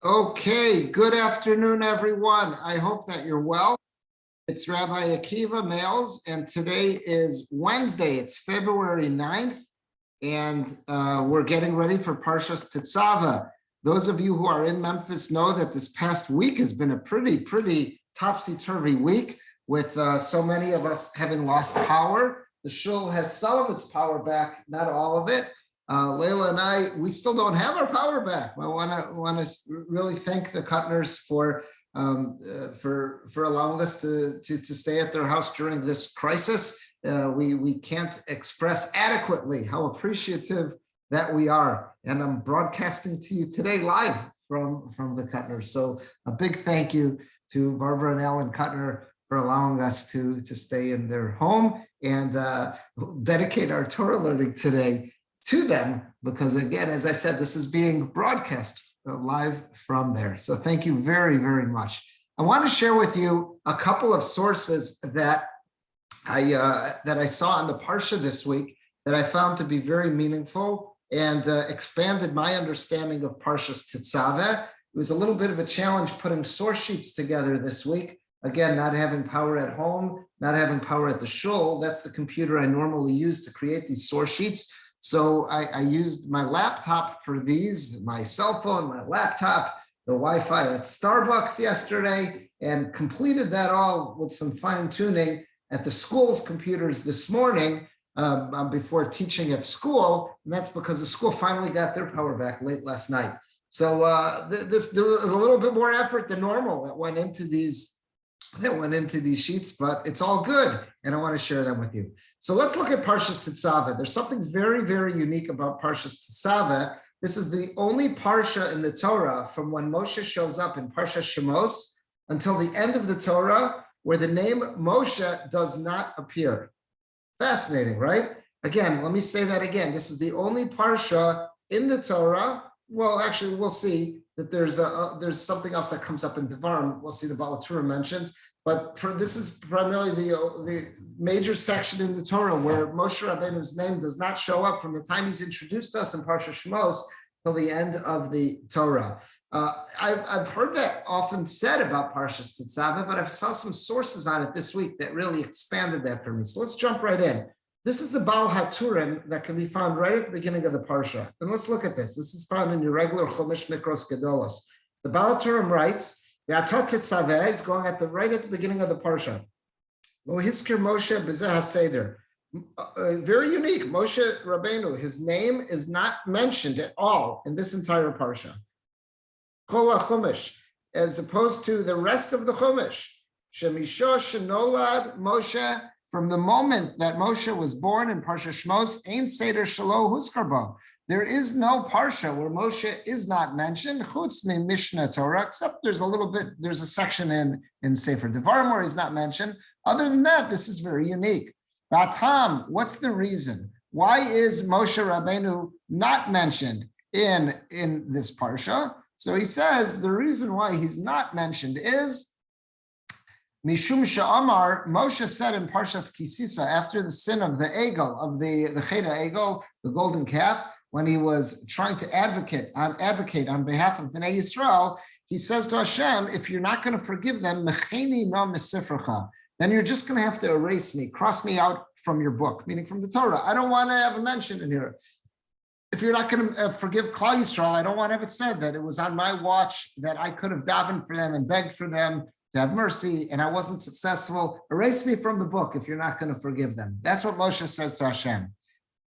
Okay, good afternoon, everyone. I hope that you're well. It's Rabbi Akiva, males, and today is Wednesday. It's February 9th, and we're getting ready for Parshas Tetzaveh. Those of you who are in Memphis know that this past week has been a pretty topsy-turvy week with so many of us having lost power. The shul has some of its power back, not all of it. Layla and I, we still don't have our power back. I want to really thank the Kutners for allowing us to stay at their house during this crisis. We can't express adequately how appreciative that we are, and I'm broadcasting to you today live from the Kutners. So a big thank you to Barbara and Alan Kutner for allowing us to stay in their home and dedicate our Torah learning today to them, because again, as I said, this is being broadcast live from there. So thank you very much. I want to share with you a couple of sources that I saw on the Parsha this week that I found to be very meaningful and expanded my understanding of Parshas Tetzaveh. It was a little bit of a challenge putting source sheets together this week. Again, not having power at home, not having power at the shul. That's the computer I normally use to create these source sheets. So I used my laptop for these, my cell phone, my laptop, the Wi-Fi at Starbucks yesterday, and completed that all with some fine tuning at the school's computers this morning before teaching at school. And that's because the school finally got their power back late last night. So there was a little bit more effort than normal that went into these sheets, but it's all good, and I want to share them with you. So let's look at Parshas Tetzaveh. There's something very unique about Parshas Tetzaveh. This is the only parsha in the Torah from when Moshe shows up in Parshas Shemos until the end of the Torah where the name Moshe does not appear. Fascinating, right? Again, let me say that again. This is the only parsha in the Torah. Well, actually, we'll see that there's something else that comes up in Devarim. We'll see the Balaturum mentions, but this is primarily the major section in the Torah where Moshe Rabbeinu's name does not show up from the time he's introduced to us in Parshas Shemos till the end of the Torah. I've heard that often said about Parshas Tetzaveh, but I saw some sources on it this week that really expanded that for me. So let's jump right in. This is the Balaturum that can be found right at the beginning of the Parsha. And let's look at this. This is found in your regular Chumash Mikros Gedolos. The Balaturum writes, V'atot Tetzaveh is going right at the beginning of the Parsha. Lo hiskir Moshe b'zeh haseder. Very unique. Moshe Rabbeinu, his name is not mentioned at all in this entire Parsha. Kol HaChumash, as opposed to the rest of the Chumash. Shemisho shenolad Moshe, from the moment that Moshe was born in Parshas Shmos, Ein Seder Shelo Huskar Bo. There is no parsha where Moshe is not mentioned, chutz mi Mishnah Torah, except there's a section in Sefer Devarim where he's not mentioned. Other than that, this is very unique. Batam, what's the reason? Why is Moshe Rabbeinu not mentioned in this parsha? So he says the reason why he's not mentioned is Mishum Sha'amar, Moshe said in Parshas Kisisa, after the sin of the Egel, of the Cheda Egel, the golden calf, when he was trying to advocate on behalf of Bnei Yisrael, he says to Hashem, if you're not going to forgive them, mecheni no misifracha, then you're just going to have to erase me, cross me out from your book, meaning from the Torah. I don't want to have a mention in here. If you're not going to forgive Klal Yisrael, I don't want to have it said that it was on my watch that I could have davened for them and begged for them to have mercy, and I wasn't successful. Erase me from the book if you're not going to forgive them. That's what Moshe says to Hashem.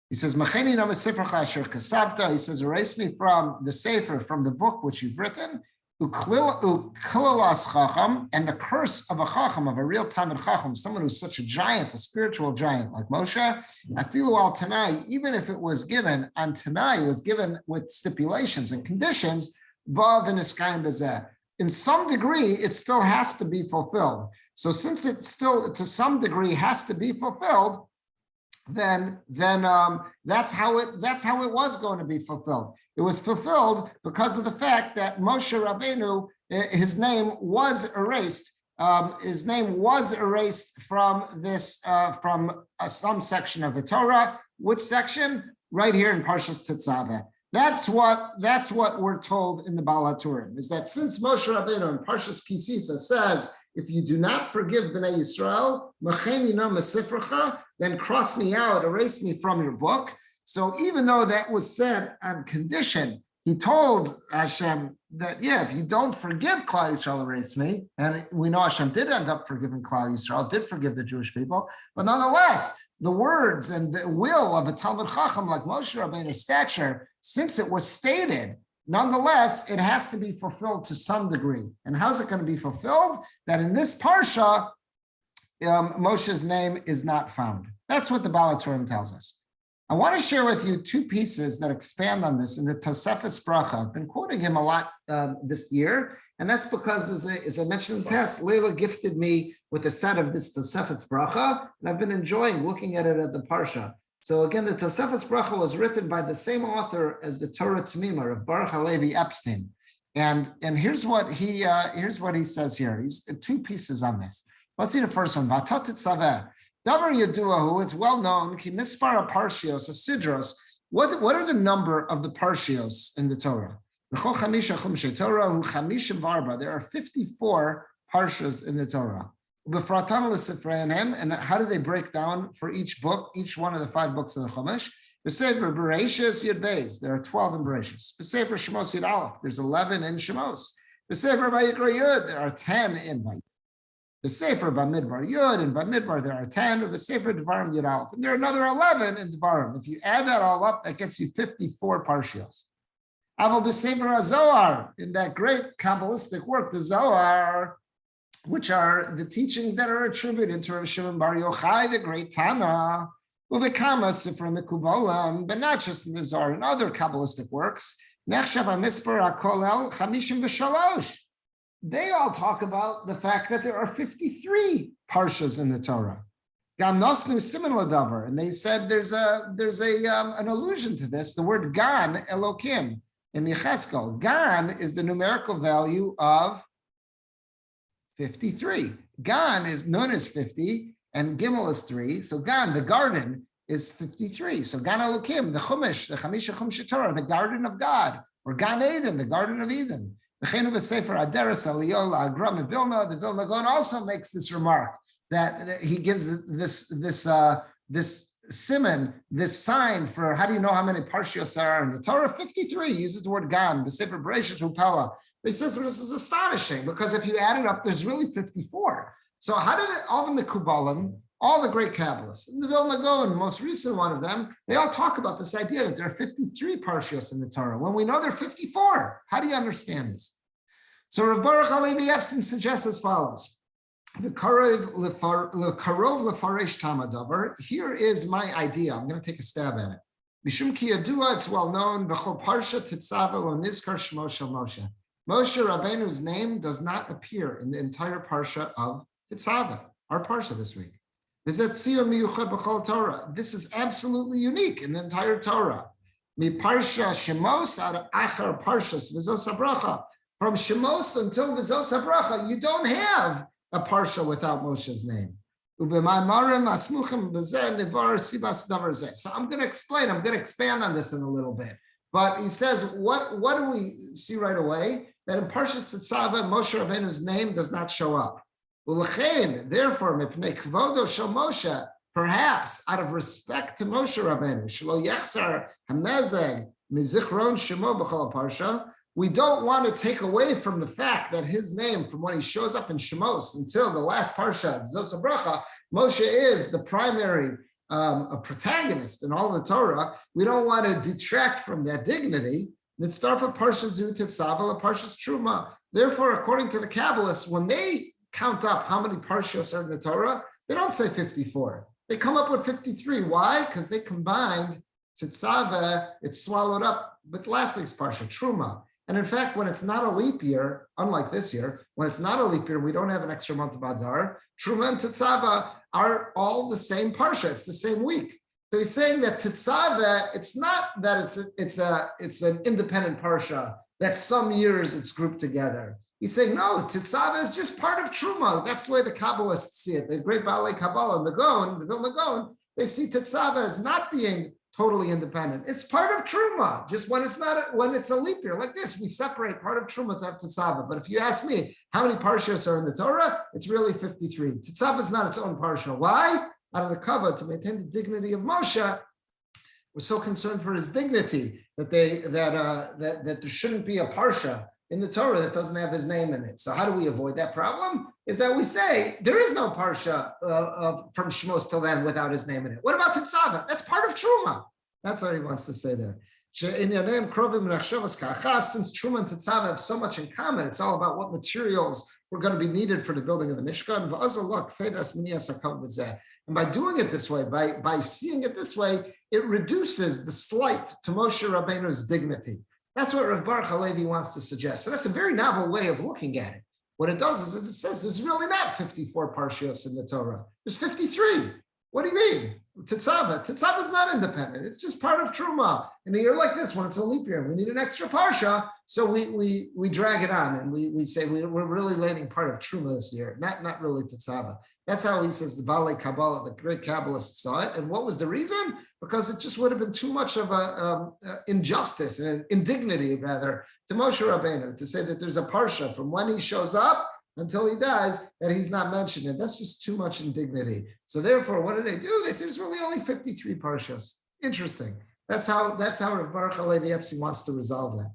He says, Macheni no mesifracha asher kasavta. He says, erase me from the sefer, from the book which you've written. Uklilas chacham, and the curse of a chacham, of a real Talmid chacham, someone who's such a giant, a spiritual giant like Moshe. Afilu al Tanai, even if it was given on Tanai, it was given with stipulations and conditions. Bav and iskayim bezeh. In some degree, it still has to be fulfilled. So since it still, to some degree, has to be fulfilled, then that's how it was going to be fulfilled. It was fulfilled because of the fact that Moshe Rabbeinu, his name was erased. His name was erased from this, from some section of the Torah. Which section? Right here in Parshas Tetzaveh. That's what we're told in the Balaturum, is that since Moshe Rabbeinu in Parshas Kisisa says, if you do not forgive Bnei Yisrael, then cross me out, erase me from your book. So even though that was said on condition, he told Hashem that, if you don't forgive Klal Yisrael, erase me. And we know Hashem did end up forgiving Klal Yisrael, did forgive the Jewish people. But nonetheless, the words and the will of a Talmid Chacham like Moshe Rabbeinu's stature, since it was stated, nonetheless, it has to be fulfilled to some degree. And how's it going to be fulfilled? That in this parsha, Moshe's name is not found. That's what the Balaturum tells us. I want to share with you two pieces that expand on this in the Tosefes Bracha. I've been quoting him a lot this year, and that's because, as I mentioned in the past, Leila gifted me with a set of this Tosefes Bracha, and I've been enjoying looking at it at the Parsha. So again, the Tosefes Bracha was written by the same author as the Torah Tamima of Baruch Halevi Epstein, and here's what he says here. He's two pieces on this. Let's see the first one. Parshas Tetzaveh. Davar Yaduahu, it's well known, ki mispara parshios, sidros. What are the number of the parshios in the Torah? There are 54 parshas in the Torah. And how do they break down for each book, each one of the 5 books of the Chumash? B'sefer Bereshis Yud Beis, there are 12 in Bereshis. B'sefer Shemos Yud Aleph, there's 11 in Shemos. B'sefer Vayikra Yud, there are 10 in Vayikra. B'sefer Bamidbar Yud, and Bamidbar there are 10. B'sefer Devarim Yud Aleph, and there are another 11 in Devarim. If you add that all up, that gets you 54 parshios. Aval B'sefer HaZohar, in that great Kabbalistic work, the Zohar, which are the teachings that are attributed to Rav Shimon Bar Yochai, the great Tana, Uvekama Sifra Mekubalam, but not just in the Zohar, in other Kabbalistic works. Nechshav HaMispar HaKolel Chamishim V'Shalosh. They all talk about the fact that there are 53 parshas in the Torah. Gam Nosnu Siman Ladavar, and they said there's an allusion to this. The word Gan Elokim in Yecheskel. Gan is the numerical value of 53. Gan is Nun is 50 and Gimel is 3. So Gan, the garden, is 53. So Gan Elokim, the Chumash, the Chamisha Chumash Torah, the garden of God, or Gan Eden, the garden of Eden. The Vilna Gaon also makes this remark that he gives this siman, this sign for how do you know how many parshios there are in the Torah? 53. He uses the word gan, b'sefer Bereshis Upala. But he says this is astonishing because if you add it up, there's really 54. So how did all the Mekubalim, all the great Kabbalists, and the Vilna Gaon, the most recent one of them, they all talk about this idea that there are 53 parshios in the Torah when we know there are 54. How do you understand this? So Rav Baruch Halevi Epstein suggests as follows. The Karov Lefaresh Tamadavar. Here is my idea. I'm going to take a stab at it. Mishum ki yadua, it's well known. B'chol Parsha Tetzaveh lo nizkar shmo shel Moshe. Moshe Rabbeinu's name does not appear in the entire Parsha of Tetzaveh, our Parsha this week. This is absolutely unique in the entire Torah. Mi Parsha Shemos ad achar Parshas V'zos HaBracha. From Shemos until V'zos HaBracha, you don't have a Parsha without Moshe's name. So I'm going to explain, I'm going to expand on this in a little bit. But he says, what do we see right away? That in Parshas Tetzaveh, Moshe Rabbeinu's name does not show up. Therefore, perhaps out of respect to Moshe Rabbeinu, we don't want to take away from the fact that his name, from when he shows up in Shemos until the last Parsha, Zos HaBracha, Moshe is the primary protagonist in all the Torah. We don't want to detract from that dignity. Let's start with Parshas Tetzaveh, Parshas Truma. Therefore, according to the Kabbalists, when they count up how many Parshas are in the Torah, they don't say 54. They come up with 53. Why? Because they combined Tetzaveh, it's swallowed up with last week's Parsha, Truma. And in fact, when it's not a leap year, unlike this year, when it's not a leap year, we don't have an extra month of Adar. Truma and Tetzaveh are all the same Parsha. It's the same week. So he's saying that Tetzaveh, it's not that it's an independent Parsha, that some years it's grouped together. He's saying, no, Tetzaveh is just part of Truma. That's the way the Kabbalists see it. The great Baalei Kabbalah, the Vilna Gaon, they see Tetzaveh as not being totally independent. It's part of Truma. Just when it's not, when it's a leap year like this, we separate part of Truma to have Tetzaveh. But if you ask me how many parshas are in the Torah, it's really 53. Tetzaveh is not its own parsha. Why? Out of the cover to maintain the dignity of Moshe. We're so concerned for his dignity that there shouldn't be a parsha in the Torah that doesn't have his name in it. So how do we avoid that problem? Is that we say there is no parsha from Shmos till then without his name in it. What about Tetzaveh? That's part of Truma. That's what he wants to say there. Since Truma and Tetzaveh have so much in common, it's all about what materials were going to be needed for the building of the Mishkan. And by doing it this way, by seeing it this way, it reduces the slight to Moshe Rabbeinu's dignity. That's what Rav Baruch Halevi wants to suggest. So that's a very novel way of looking at it. What it does is it says there's really not 54 parshios in the Torah. There's 53. What do you mean? Tetzaveh. Tetzaveh is not independent. It's just part of Truma. In a year like this, when it's a leap year, we need an extra parsha, so we drag it on and we say we're really learning part of Truma this year, not really Tetzaveh. That's how he says the Balei Kabbalah, the great Kabbalists saw it. And what was the reason? Because it just would have been too much of a injustice and indignity, rather, to Moshe Rabbeinu to say that there's a parsha from when he shows up until he dies that he's not mentioned. And that's just too much indignity. So therefore, what did they do? They said there's really only 53 parshas. Interesting. That's how Rav Baruch Halevi Epstein wants to resolve that.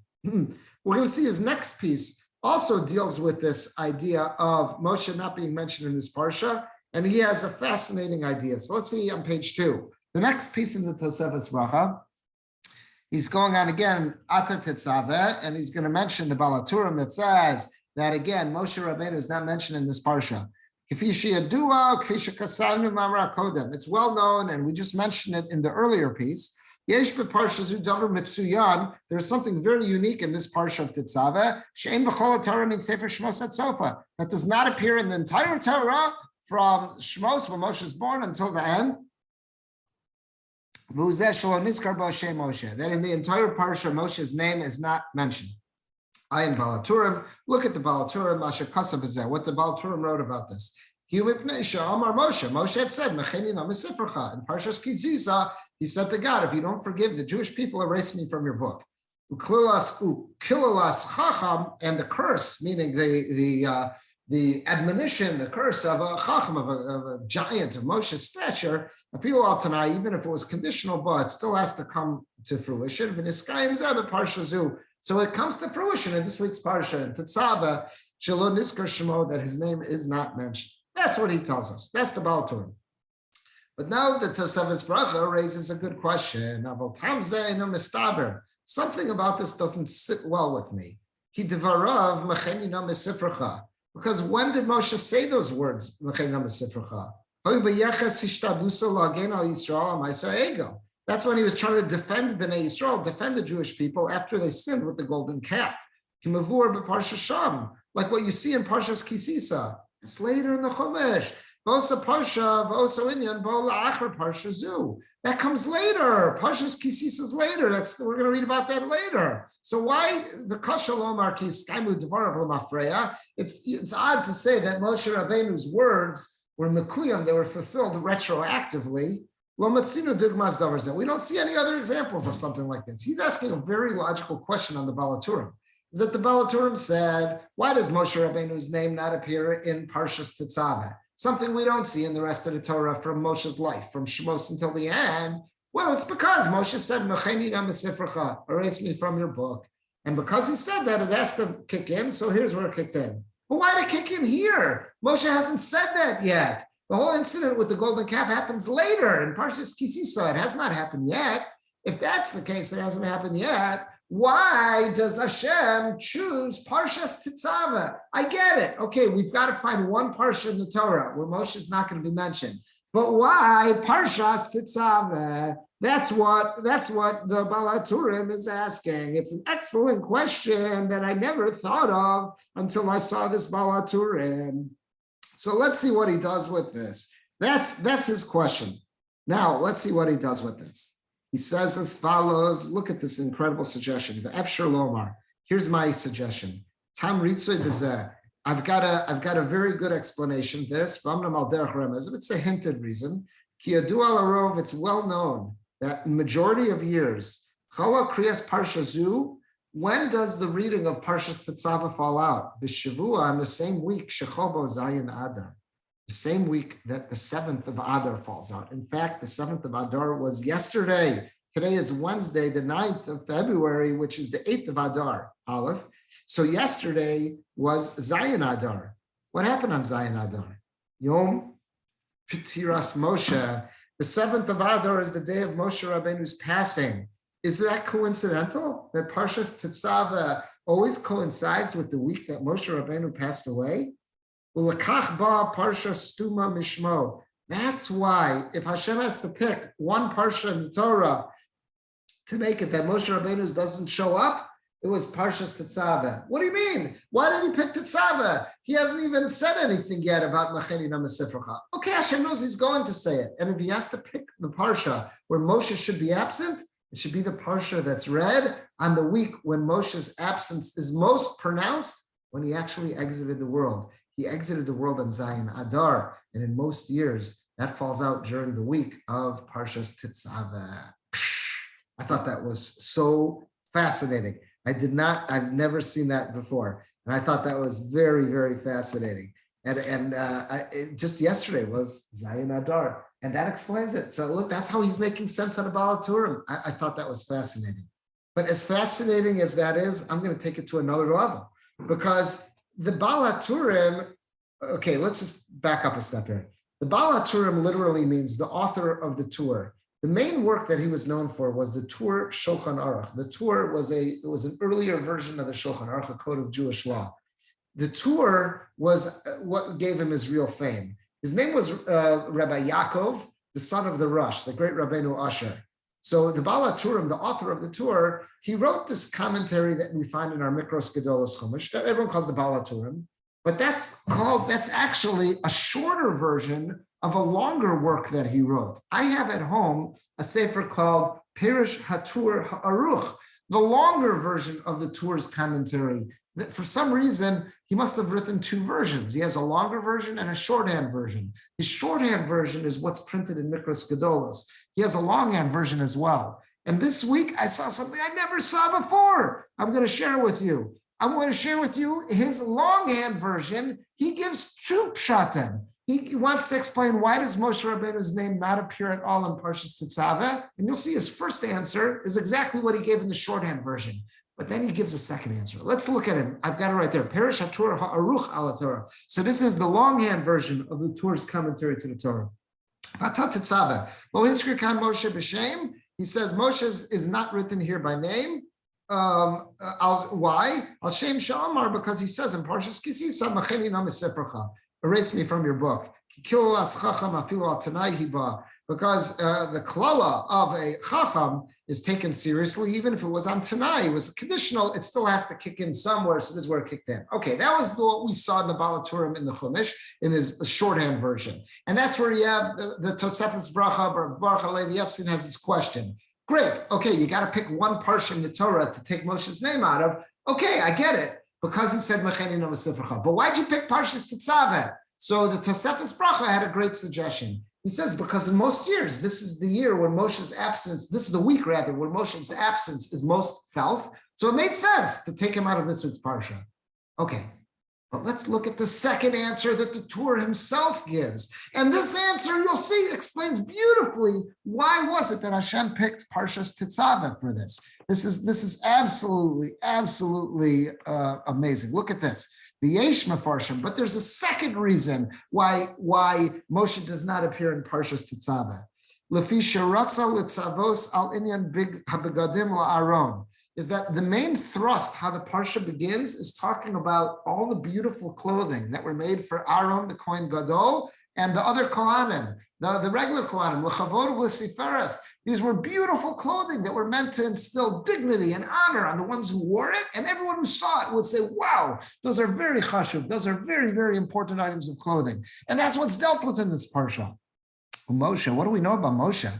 We're going to see his next piece also deals with this idea of Moshe not being mentioned in this parsha, and he has a fascinating idea. So let's see on page 2. The next piece in the Tosefes Bracha, he's going on again, Ata Tetzaveh, and he's going to mention the Balaturum that says that again, Moshe Rabbeinu is not mentioned in this parsha. It's well known, and we just mentioned it in the earlier piece. There's something very unique in this parsha of Tetzaveh that does not appear in the entire Torah from Shmos, when Moshe is born, until the end. That in the entire parsha, Moshe's name is not mentioned. Ayin Balaturum. Look at the Balaturum. What the Balaturum wrote about this. Moshe had said, in Parshas Tetzaveh, he said to God, if you don't forgive the Jewish people, erase me from your book. And the curse, meaning the admonition, the curse of a chacham, of a giant of Moshe's stature, even if it was conditional, but it still has to come to fruition. So it comes to fruition in this week's parsha, in Tetzaveh, Shelo Niskar Shemo, that his name is not mentioned. That's what he tells us. That's the Balaturum. But now the Tosefes Bracha raises a good question. Something about this doesn't sit well with me. Because when did Moshe say those words? That's when he was trying to defend Bnei Yisrael, defend the Jewish people after they sinned with the golden calf. Like what you see in Parshas Kisisa. It's later in the Chumash. That comes later. Parshas Kisisa is later. We're going to read about that later. So why the Kashalomar Kiskaimu Devarav Lamafreya? It's odd to say that Moshe Rabbeinu's words were mekuyam, they were fulfilled retroactively. We don't see any other examples of something like this. He's asking a very logical question on the Balaturum. Is that the Balaturum said, why does Moshe Rabbeinu's name not appear in Parshas Tetzaveh? Something we don't see in the rest of the Torah from Moshe's life, from Shmos until the end. Well, it's because Moshe said, erase me from your book. And because he said that, it has to kick in. So here's where it kicked in. But why did it kick in here? Moshe hasn't said that yet. The whole incident with the golden calf happens later in Parshas Kisisa. It has not happened yet. If that's the case, it hasn't happened yet. Why does Hashem choose Parshas Tetzaveh? I get it. Okay, we've got to find one parsha in the Torah where Moshe is not going to be mentioned. But why Parshas Tetzaveh? That's what the Balaturum is asking. It's an excellent question that I never thought of until I saw this Balaturum. So let's see what he does with this. That's his question. Now let's see what he does with this. He says as follows. Look at this incredible suggestion. Here's my suggestion. I've got a very good explanation. This it's a hinted reason. It's well known that majority of years, Chala Kriyas Parsha Zu, when does the reading of Parshas Tetzaveh fall out? The Shavua, on the same week, Shechobo Zayin Adar, the same week that the 7th of Adar falls out. In fact, the 7th of Adar was yesterday. Today is Wednesday, the 9th of February, which is the 8th of Adar, Aleph. So yesterday was Zayin Adar. What happened on Zayin Adar? Yom Pitiras Moshe. The 7th of Adar is the day of Moshe Rabbeinu's passing. Is that coincidental that Parshas Tetzaveh always coincides with the week that Moshe Rabbeinu passed away? Ulakach ba Parshas Stuma Mishmo. That's why if Hashem has to pick one parsha in the Torah to make it that Moshe Rabbeinu doesn't show up, it was Parshas Tetzaveh. What do you mean? Why did he pick Tetzaveh? He hasn't even said anything yet about Macheni Namasifracha. Okay, Hashem knows he's going to say it. And if he has to pick the parsha where Moshe should be absent, it should be the parsha that's read on the week when Moshe's absence is most pronounced, when he actually exited the world. He exited the world on Zayin Adar, and in most years, that falls out during the week of Parshas Tetzaveh. I thought that was so fascinating. I've never seen that before. And I thought that was very, very fascinating. And just yesterday was Zayin Adar. And that explains it. So look, that's how he's making sense on the Balaturum. I thought that was fascinating. But as fascinating as that is, I'm going to take it to another level. Because the Balaturum, okay, let's just back up a step here. The Balaturum literally means the author of the Tur. The main work that he was known for was the Tur Shulchan Aruch. The Tur was an earlier version of the Shulchan Aruch, a code of Jewish law. The Tur was what gave him his real fame. His name was Rabbi Yaakov, the son of the Rush, the great Rabbeinu Asher. So the Balaturum, the author of the Tur, he wrote this commentary that we find in our Mikros Gedolos Chumash that everyone calls the Balaturum, but that's actually a shorter version of a longer work that he wrote. I have at home a sefer called Perush HaTur HaAruch, the longer version of the Tur's commentary. For some reason, he must have written two versions. He has a longer version and a shorthand version. His shorthand version is what's printed in Mikros Gedolos. He has a longhand version as well. And this week, I saw something I never saw before. I'm going to share with you. I'm going to share with you his longhand version. He gives two pshatim. He wants to explain why does Moshe Rabbeinu's name not appear at all in Parshas Tetzaveh? And you'll see his first answer is exactly what he gave in the shorthand version. But then he gives a second answer. Let's look at him. I've got it right there. Perush HaTur HaAruch ala Torah. So this is the longhand version of the Tur's commentary to the Torah. Vatat Tetzaveh. Lo Hiskir Kan Moshe b'Shem. He says Moshe is not written here by name. Why? Al Shem Sha'amar, because he says in Parshas Kisisa Macheni Namasifracha. Erase me from your book. Because the klala of a chacham is taken seriously, even if it was on Tanai, it was conditional, it still has to kick in somewhere, so this is where it kicked in. Okay, that was what we saw in the Balaturum in the Chumash, in his shorthand version. And that's where you have the Tosefes Bracha, or Baruch Alevi Epstein has this question. Great, okay, you got to pick one parsha in the Torah to take Moshe's name out of. Okay, I get it, because he said Mecheni Namasifracha. But why'd you pick Parshas Tetzaveh? So the Tosefes Bracha had a great suggestion. He says, because in most years, this is the year when Moshe's absence, this is the week rather, when Moshe's absence is most felt. So it made sense to take him out of this week's Parsha. Okay, but let's look at the second answer that the Tur himself gives. And this answer, you'll see, explains beautifully why was it that Hashem picked Parshas Tetzaveh for this. This is absolutely amazing. Look at this. But there's a second reason why Moshe does not appear in Parshas Tetzaveh. Is that the main thrust, how the Parsha begins, is talking about all the beautiful clothing that were made for Aaron, the Kohen Gadol, and the other Kohanim, the regular Kohanim, l'chavod v'siferes. These were beautiful clothing that were meant to instill dignity and honor on the ones who wore it, and everyone who saw it would say, wow, those are very chashuv, those are very, very important items of clothing. And that's what's dealt with in this Parsha. Moshe, what do we know about Moshe?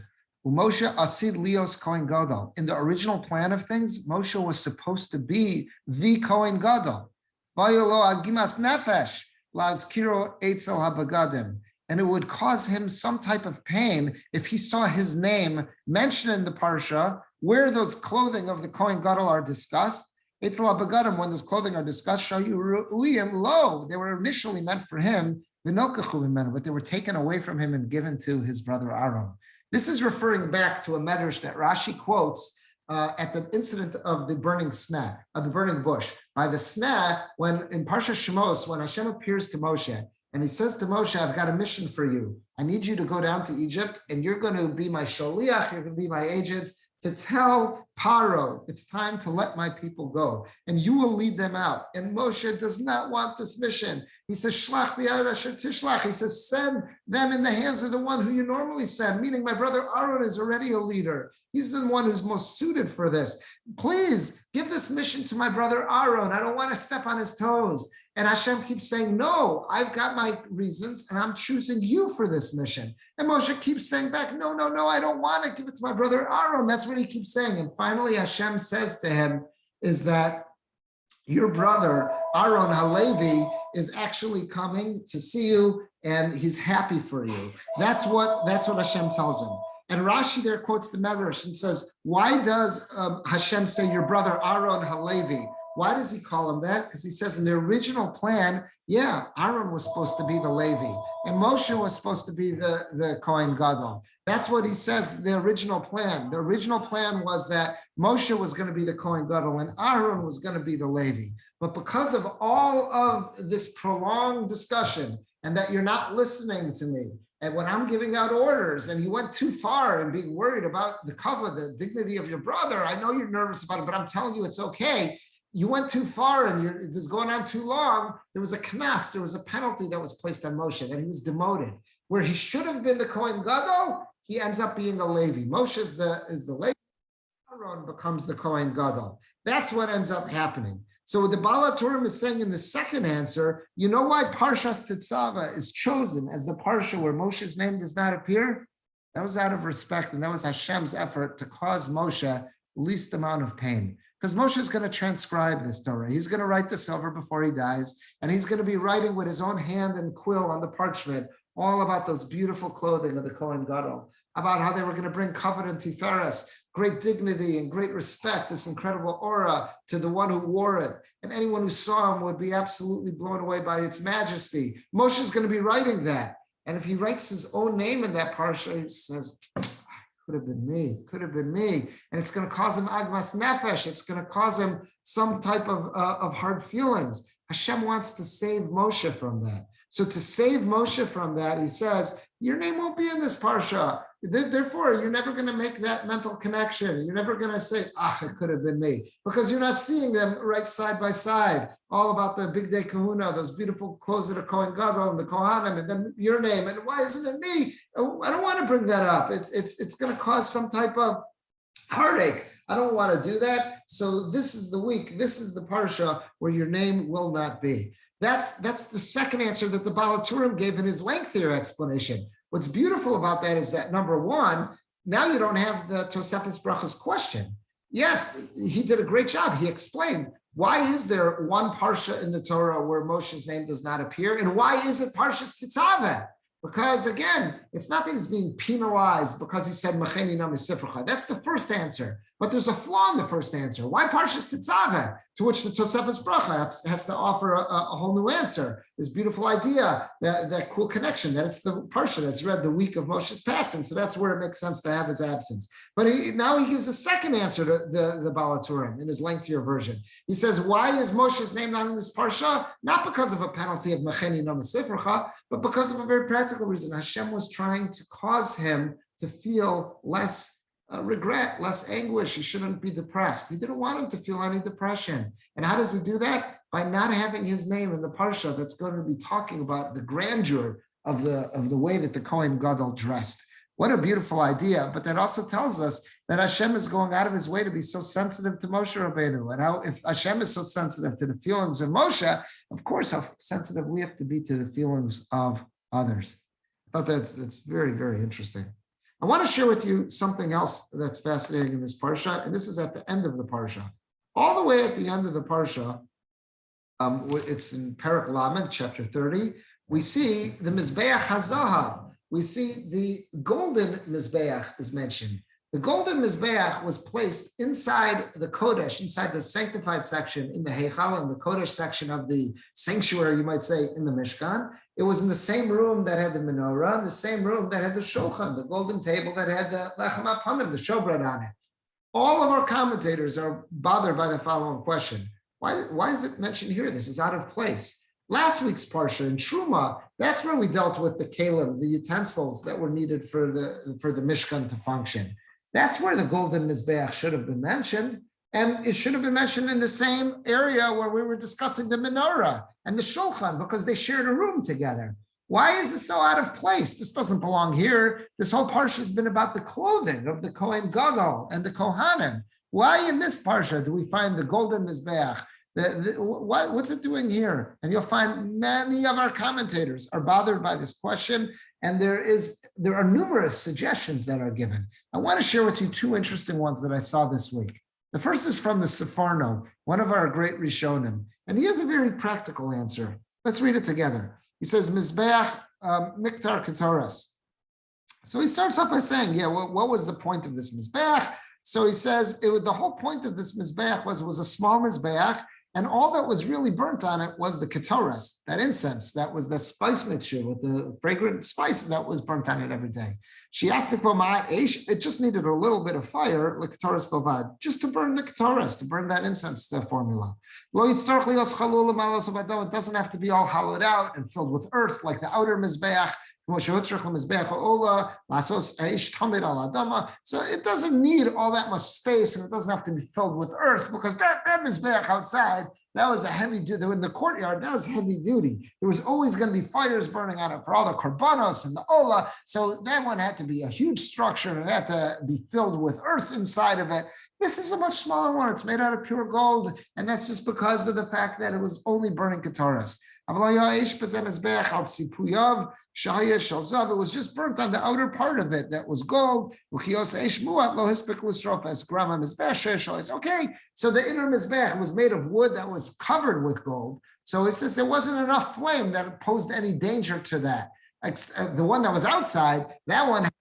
Moshe asid lios Kohen Gadol. In the original plan of things, Moshe was supposed to be the Kohen Gadol. Vayolo agimas nefesh lazkiro eitzel habagadim. and it would cause him some type of pain if he saw his name mentioned in the Parsha, where those clothing of the Kohen Gadol are discussed. It's la begadim, when those clothing are discussed, lo, they were initially meant for him, but they were taken away from him and given to his brother Aaron. This is referring back to a medrash that Rashi quotes at the incident of the burning sneh, of the burning bush. By the sneh, when in Parshas Shemos, when Hashem appears to Moshe, and he says to Moshe, I've got a mission for you. I need you to go down to Egypt, and you're going to be my sholiach, you're going to be my agent, to tell Paro, it's time to let my people go, and you will lead them out. And Moshe does not want this mission. He says, Shlach b'yad asher tishlach. He says, send them in the hands of the one who you normally send, meaning my brother Aaron is already a leader. He's the one who's most suited for this. Please give this mission to my brother Aaron. I don't want to step on his toes. And Hashem keeps saying, no, I've got my reasons and I'm choosing you for this mission. And Moshe keeps saying back, no, I don't want to give it to my brother Aaron. That's what he keeps saying. And finally, Hashem says to him is that your brother Aaron Halevi is actually coming to see you and he's happy for you. That's what Hashem tells him. And Rashi there quotes the Medrash and says, why does Hashem say your brother Aaron Halevi? Why does he call him that? Because he says in the original plan, Aaron was supposed to be the Levi, and Moshe was supposed to be the Kohen Gadol. That's what he says, the original plan. The original plan was that Moshe was going to be the Kohen Gadol and Aaron was going to be the Levi. But because of all of this prolonged discussion and that you're not listening to me, and when I'm giving out orders and you went too far and being worried about the cover, the dignity of your brother, I know you're nervous about it, but I'm telling you it's okay. You went too far and it is going on too long. There was a knas, there was a penalty that was placed on Moshe, that he was demoted. Where he should have been the Kohen Gadol, he ends up being a Levi. Moshe is the Levi, Aaron becomes the Kohen Gadol. That's what ends up happening. So the Balaturum is saying in the second answer, you know why Parshas Tetzaveh is chosen as the Parsha where Moshe's name does not appear? That was out of respect, and that was Hashem's effort to cause Moshe least amount of pain. Because Moshe is going to transcribe this Torah. He's going to write this over before he dies, and he's going to be writing with his own hand and quill on the parchment all about those beautiful clothing of the Kohen Gadol, about how they were going to bring kavod and tiferes, great dignity and great respect, this incredible aura to the one who wore it. And anyone who saw him would be absolutely blown away by its majesty. Moshe is going to be writing that. And if he writes his own name in that parsha, he says, could have been me. And it's going to cause him agmas nefesh. It's going to cause him some type of hard feelings. Hashem wants to save Moshe from that. So to save Moshe from that, he says, your name won't be in this parsha. Therefore, you're never going to make that mental connection. You're never going to say, it could have been me. Because you're not seeing them right side by side. All about the big day kahuna, those beautiful clothes of the Kohen Gadol and the Kohanim, and then your name. And why isn't it me? I don't want to bring that up. It's going to cause some type of heartache. I don't want to do that. So this is the week. This is the parsha where your name will not be. That's the second answer that the Balaturum gave in his lengthier explanation. What's beautiful about that is that, number one, now you don't have the Tosefes Brachos question. Yes, he did a great job. He explained, why is there one parsha in the Torah where Moshe's name does not appear? And why is it Parshas Tetzaveh? Because again, it's not that he's being penalized because he said, Macheni na misifrecha. That's the first answer. But there's a flaw in the first answer. Why Parshas Tetzaveh? To which the Tosefes Bracha has to offer a whole new answer. This beautiful idea, that cool connection, that it's the Parsha that's read the week of Moshe's passing. So that's where it makes sense to have his absence. But now he gives a second answer to the Balaturim in his lengthier version. He says, why is Moshe's name not in this Parsha? Not because of a penalty of Macheni no misifrecha, but because of a very practical reason. Hashem was trying to cause him to feel less regret, less anguish. He shouldn't be depressed. He didn't want him to feel any depression. And how does he do that? By not having his name in the parsha that's going to be talking about the grandeur of the way that the Kohen Gadol dressed. What a beautiful idea. But that also tells us that Hashem is going out of his way to be so sensitive to Moshe Rabbeinu. And how, if Hashem is so sensitive to the feelings of Moshe, of course, how sensitive we have to be to the feelings of others. I thought that's very, very interesting. I want to share with you something else that's fascinating in this parsha, and this is at the end of the parsha. All the way at the end of the parsha, it's in Perek Lamed, chapter 30, we see the Mizbayah HaZahav. We see the golden Mizbayah is mentioned. The golden Mizbayah was placed inside the Kodesh, inside the sanctified section in the Heichal, in the Kodesh section of the sanctuary, you might say, in the Mishkan. It was in the same room that had the menorah, in the same room that had the shulchan, the golden table that had the lechem apanim, the showbread on it. All of our commentators are bothered by the following question. Why is it mentioned here? This is out of place. Last week's Parsha in Truma, that's where we dealt with the kalim, the utensils that were needed for the Mishkan to function. That's where the golden Mizbeach should have been mentioned. And it should have been mentioned in the same area where we were discussing the menorah and the shulchan, because they shared a room together. Why is it so out of place? This doesn't belong here. This whole parsha has been about the clothing of the Kohen Gadol and the Kohanim. Why in this parsha do we find the golden Mizbeach? What's it doing here? And you'll find many of our commentators are bothered by this question. And there are numerous suggestions that are given. I want to share with you two interesting ones that I saw this week. The first is from the Sefarno, one of our great Rishonim, and he has a very practical answer. Let's read it together. He says, Mizbeach Miktar Ketoras. So he starts off by saying, what was the point of this Mizbeach? So he says, the whole point of this Mizbeach was it was a small Mizbeach, and all that was really burnt on it was the ketoras, that incense, that was the spice mixture with the fragrant spice that was burnt on it every day. She asked it just needed a little bit of fire, like ketoras bovad, just to burn the ketoras, to burn that incense, the formula. It doesn't have to be all hollowed out and filled with earth like the outer mizbeach. So it doesn't need all that much space, and it doesn't have to be filled with earth, because that mizbeach outside, that was a heavy duty. In the courtyard, that was heavy duty. There was always going to be fires burning on it for all the korbanos and the ola. So that one had to be a huge structure, and it had to be filled with earth inside of it. This is a much smaller one. It's made out of pure gold, and that's just because of the fact that it was only burning ketoras. It was just burnt on the outer part of it that was gold. Okay, so the inner mizbeach was made of wood that was covered with gold. So it says there wasn't enough flame that posed any danger to that. The one that was outside, that one had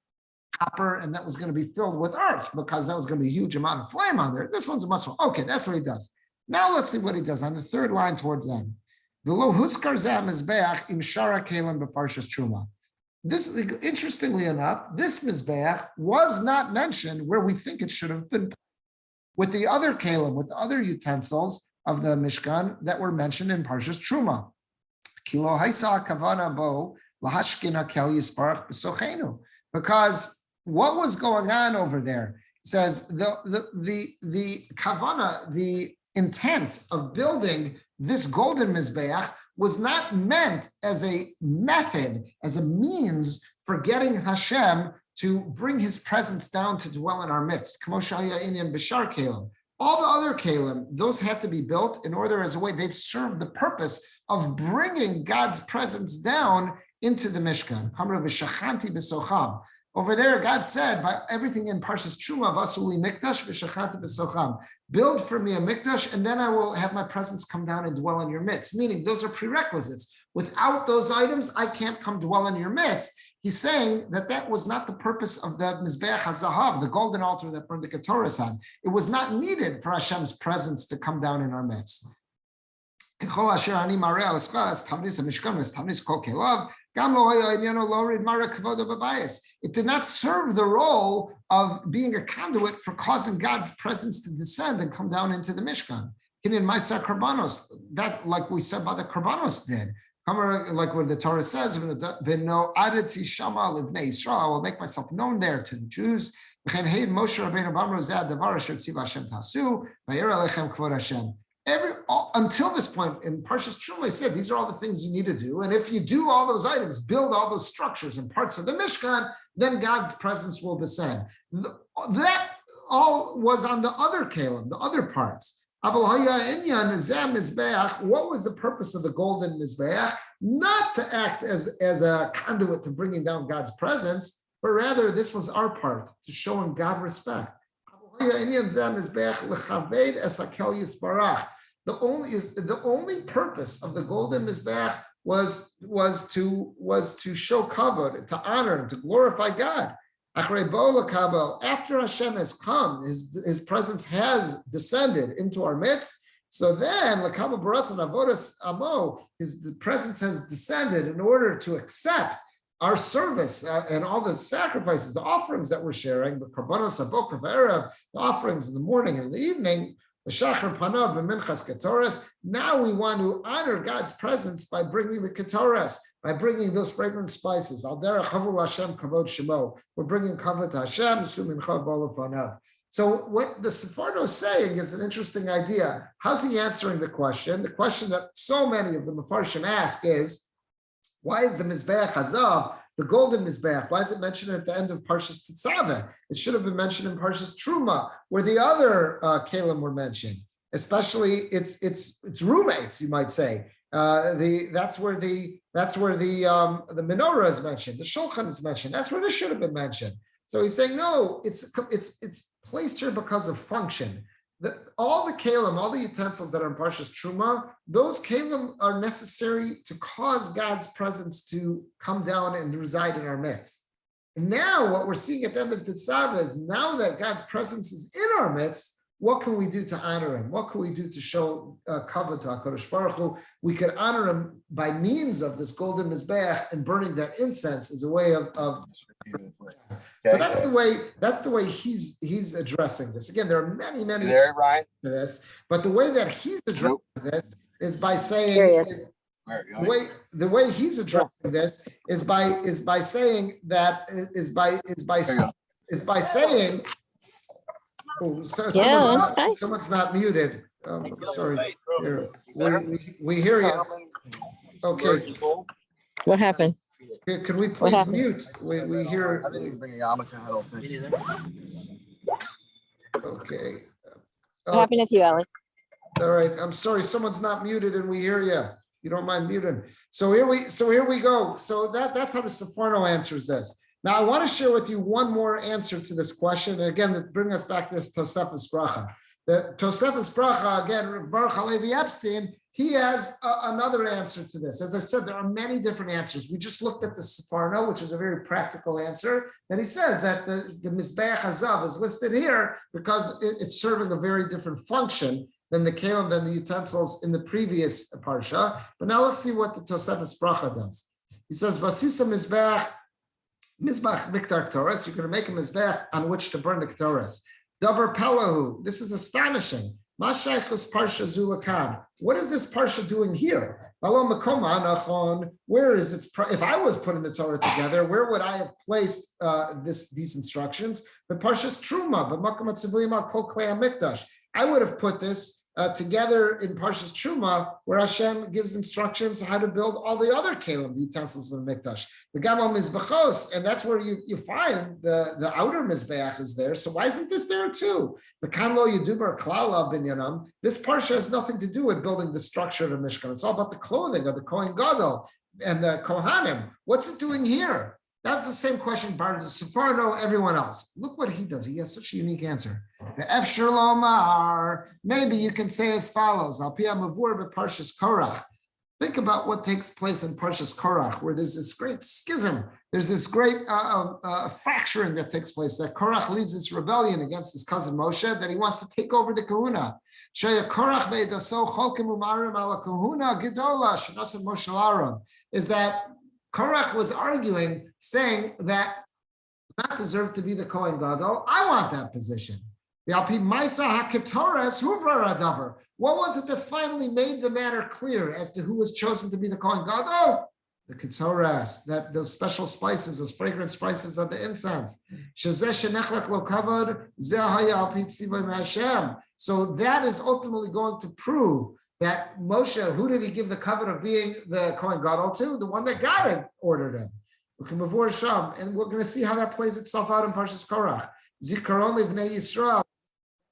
copper, and that was going to be filled with earth, because that was going to be a huge amount of flame on there. This one's a much more. Okay, that's what he does. Now let's see what he does on the third line towards the end. This, interestingly enough, this Mizbeach was not mentioned where we think it should have been, with the other kalim, with the other utensils of the Mishkan that were mentioned in Parshas Truma. Because what was going on over there? It says the kavana, the intent of building this golden Mizbeach was not meant as a method, as a means for getting Hashem to bring his presence down to dwell in our midst. All the other kalim, those had to be built in order as a way, they've served the purpose of bringing God's presence down into the Mishkan. Over there, God said, by everything in Parshas Truma, Vasuli Mikdash v'shachanti b'socham, build for me a Mikdash, and then I will have my presence come down and dwell in your midst. Meaning, those are prerequisites. Without those items, I can't come dwell in your midst. He's saying that was not the purpose of the Mizbeach HaZahav, the golden altar that burned the Ketoras on. It was not needed for Hashem's presence to come down in our midst. It did not serve the role of being a conduit for causing God's presence to descend and come down into the Mishkan. That, like we said about the Karbanos did. Like what the Torah says, I will make myself known there to the Jews. Until this point in Parshas Tetzaveh, said these are all the things you need to do, and if you do all those items, build all those structures and parts of the Mishkan, then God's presence will descend. That all was on the other kalim, the other parts. What was the purpose of the golden Mizbeach? Not to act as a conduit to bringing down God's presence, but rather this was our part, to showing God respect. The only purpose of the golden Mizbeach was to show kavod, to honor, and to glorify God. After Hashem has come, his presence has descended into our midst. So then, his presence has descended in order to accept our service and all the sacrifices, the offerings that we're sharing, the korbanos habokar v'erev, the offerings in the morning and the evening, the shachar panav v'minchas ketoras. Now we want to honor God's presence by bringing the ketoras, by bringing those fragrant spices. Al derech havul Hashem kavod shemo. We're bringing kavod to Hashem, su mincha b'olav panav. So what the Sephardo is saying is an interesting idea. How's he answering the question? The question that so many of the Mefarshim ask is, why is the Mizbayah Hazav, the golden Mizbayah, why is it mentioned at the end of Parshas Tetzaveh? It should have been mentioned in Parshas Truma, where the other Kalim were mentioned, especially its roommates, you might say. That's where the menorah is mentioned, the shulchan is mentioned. That's where this should have been mentioned. So he's saying, no, it's placed here because of function. All the kalim, all the utensils that are in Parshas Truma, those kalim are necessary to cause God's presence to come down and reside in our midst. And now what we're seeing at the end of Tetzaveh is, now that God's presence is in our midst, what can we do to honor him? What can we do to show kavod to HaKadosh Baruch Hu? We could honor him by means of this golden mizbeach and burning that incense as a way of So that's the way he's addressing this. Again, there are many to this, but the way that he's addressing this is by saying the way he's addressing this is by saying that saying. Oh, someone's not muted. I'm sorry. Here, we hear you. Okay. What happened? Can we please mute? We hear. I didn't bring a yarmulke, I don't think. Okay. What happened to you, Alan? All right. I'm sorry. Someone's not muted, and we hear you. You don't mind muting. So here we go. So that's how the Sephardo answers this. Now, I want to share with you one more answer to this question. And again, to bring us back to this Tosefes Bracha. The Tosefes Bracha, again, Baruch Halevi Epstein, he has another answer to this. As I said, there are many different answers. We just looked at the Sephardo, which is a very practical answer. Then he says that the Mizbeach Hazav is listed here because it's serving a very different function than the kelim, than the utensils in the previous parsha. But now let's see what the Tosefes Bracha does. He says, Vasisa Mizbach Miktar Ktoras, you're going to make a Mizbech on which to burn the Ktoras. Davar Pelahu, this is astonishing. Mashaychus Parsha Zulakan. What is this Parsha doing here? Where is it? If I was putting the Torah together, where would I have placed these instructions? But Parshas Truma, but Makamat Sivlima Kol Klei Mikdash. I would have put this together in Parshas Truma, where Hashem gives instructions how to build all the other kelim, the utensils of the mikdash. The gamal mizbachos, and that's where you find the outer mizbeach is there. So why isn't this there too? The kanlo yedubar klala binyanam. This parsha has nothing to do with building the structure of the mishkan. It's all about the clothing of the kohen gadol and the kohanim. What's it doing here? That's the same question by the Sephardo, everyone else. Look what he does. He has such a unique answer. The F Shalomar, maybe you can say as follows. Al Pia Mavur Parshas Korach. Think about what takes place in Parshas Korach, where there's this great schism. There's this great fracturing that takes place, that Korach leads this rebellion against his cousin Moshe, that he wants to take over the kahuna. Is that Korach was arguing, saying that it's not deserved to be the Kohen Gadol. I want that position. What was it that finally made the matter clear as to who was chosen to be the Kohen Gadol? The Ketoras, that those special spices, those fragrant spices of the incense. So that is ultimately going to prove that Moshe, who did he give the covenant of being the Kohen Gadol to? The one that God had ordered him. And we're going to see how that plays itself out in Parshas Korach. Zikaron livnei Yisrael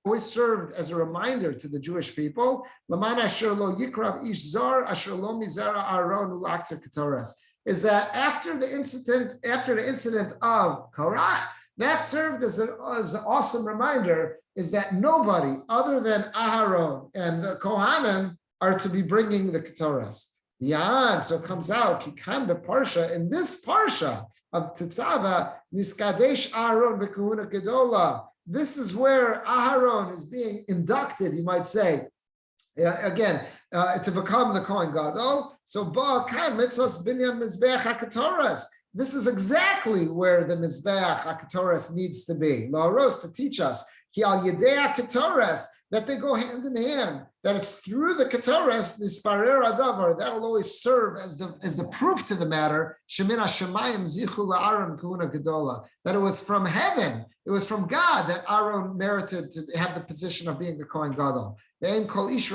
always served as a reminder to the Jewish people. Is that after the incident of Korach, that served as an awesome reminder, is that nobody other than Aharon and the Kohanim are to be bringing the Ketoras. Yan, so it comes out, Kikan Parsha, in this Parsha of Tetzaveh, Niskadesh Aaron Bekahuna Gedola. This is where Aharon is being inducted, you might say, to become the Kohen Gadol. So Ba'akan Mitzvahs Binyan Mizbeach HaKatoras. This is exactly where the Mizbeach HaKatoras needs to be. La'aros, to teach us, Ki al Yedei HaKatoras, that they go hand in hand, that it's through the Ketoras, Nisparer Adavar, that'll always serve as the proof to the matter, Shemina Shemayim Zichu La'aron Kahuna Gedola, that it was from heaven, it was from God that Aaron merited to have the position of being the Kohen Gadol. Nobody's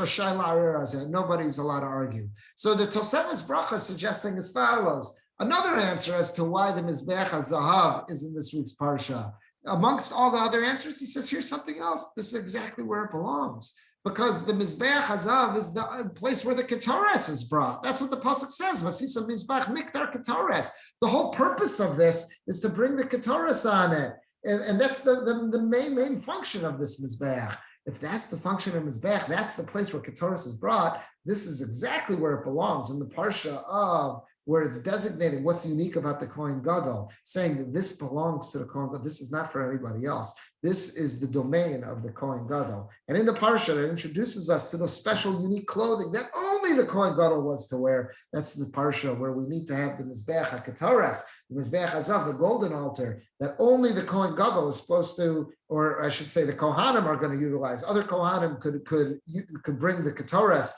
allowed to argue. So the Tosefes Bracha is suggesting as follows. Another answer as to why the Mizbeach HaZahav is in this week's Parsha. Amongst all the other answers, he says, here's something else. This is exactly where it belongs. Because the Mizbeach HaZahav is the place where the Ketoras is brought. That's what the Pasuk says. Vasisa Mizbach Miktar Ketoras. The whole purpose of this is to bring the Ketoras on it. And that's the main function of this Mizbeach. If that's the function of Mizbeach, that's the place where Ketoras is brought. This is exactly where it belongs in the Parsha of where it's designating what's unique about the Kohen Gadol, saying that this belongs to the Kohen Gadol. This is not for anybody else. This is the domain of the Kohen Gadol. And in the Parsha, it introduces us to those special, unique clothing that only the Kohen Gadol was to wear. That's the Parsha where we need to have the Mizbeach HaKetoras, the Mizbeach HaZav, the golden altar, that only the Kohen Gadol is supposed to, or I should say the Kohanim are going to utilize. Other Kohanim could bring the Ketoras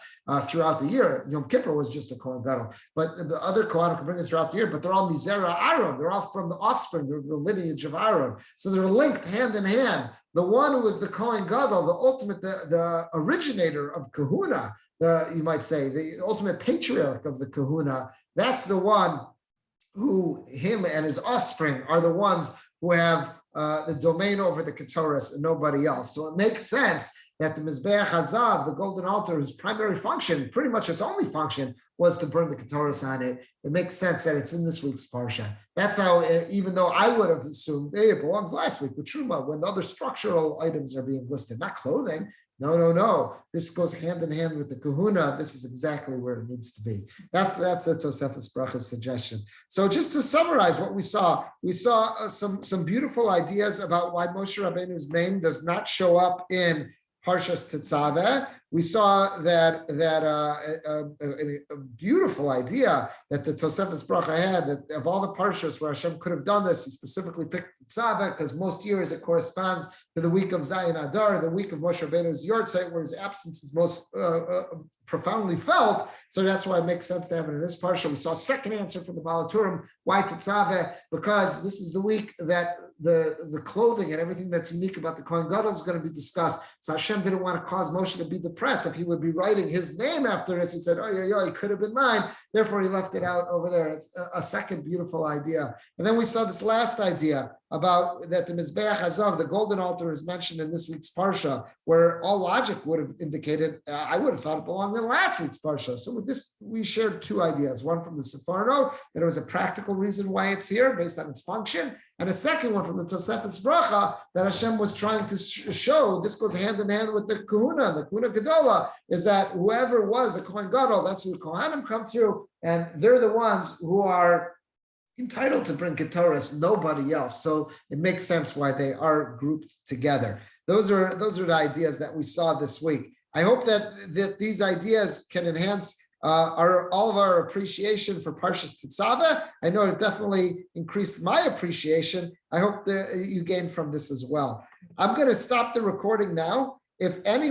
throughout the year. Yom Kippur was just a Kohen Gadol, but the other Kohanim can bring it throughout the year, but they're all Mizera Aaron. They're all from the offspring, the lineage of Aaron. So they're linked hand in hand. The one who was the Kohen Gadol, the ultimate, the originator of Kahuna, you might say, the ultimate patriarch of the Kahuna, that's the one who, him and his offspring are the ones who have the domain over the Ketoras and nobody else. So it makes sense that the Mizbeach HaZav, the golden altar, whose primary function, pretty much its only function, was to burn the Ketoras on it. It makes sense that it's in this week's Parsha. That's how, even though I would have assumed, hey, it belongs last week with Truma, when the other structural items are being listed, not clothing. No. This goes hand in hand with the Kahuna. This is exactly where it needs to be. That's the Tosefes Bracha's suggestion. So just to summarize what we saw some beautiful ideas about why Moshe Rabbeinu's name does not show up in Parshas Tetzaveh. We saw that a beautiful idea that the Tosefes Bracha had, that of all the Parshas where Hashem could have done this, he specifically picked Tetzaveh because most years it corresponds to the week of Zayin Adar, the week of Moshe Rabbeinu's Yortzeit, where his absence is most profoundly felt. So that's why it makes sense to have it in this Parsha. We saw a second answer from the Balaturum. Why Tetzaveh? Because this is the week that the clothing and everything that's unique about the Kohen Gadol is going to be discussed. So Hashem didn't want to cause Moshe to be depressed if he would be writing his name after it. He said, it could have been mine. Therefore, he left it out over there. It's a second beautiful idea. And then we saw this last idea about that the Mizbeach HaZav, the golden altar, is mentioned in this week's Parsha, where all logic would have indicated, I would have thought it belonged in last week's Parsha. So with this, we shared two ideas. One from the Sepharno, that it was a practical reason why it's here based on its function. And a second one from the Tosefes Bracha, that Hashem was trying to show, this goes hand in hand with the Kahuna, the Kahuna Gedola, is that whoever was the Kohen Gadol, that's who the Kohanim come through, and they're the ones who are entitled to bring Ketoras, nobody else. So it makes sense why they are grouped together. Those are the ideas that we saw this week. I hope that these ideas can enhance all of our appreciation for Parshas Tetzaveh. I know it definitely increased my appreciation. I hope that you gained from this as well. I'm going to stop the recording now. If any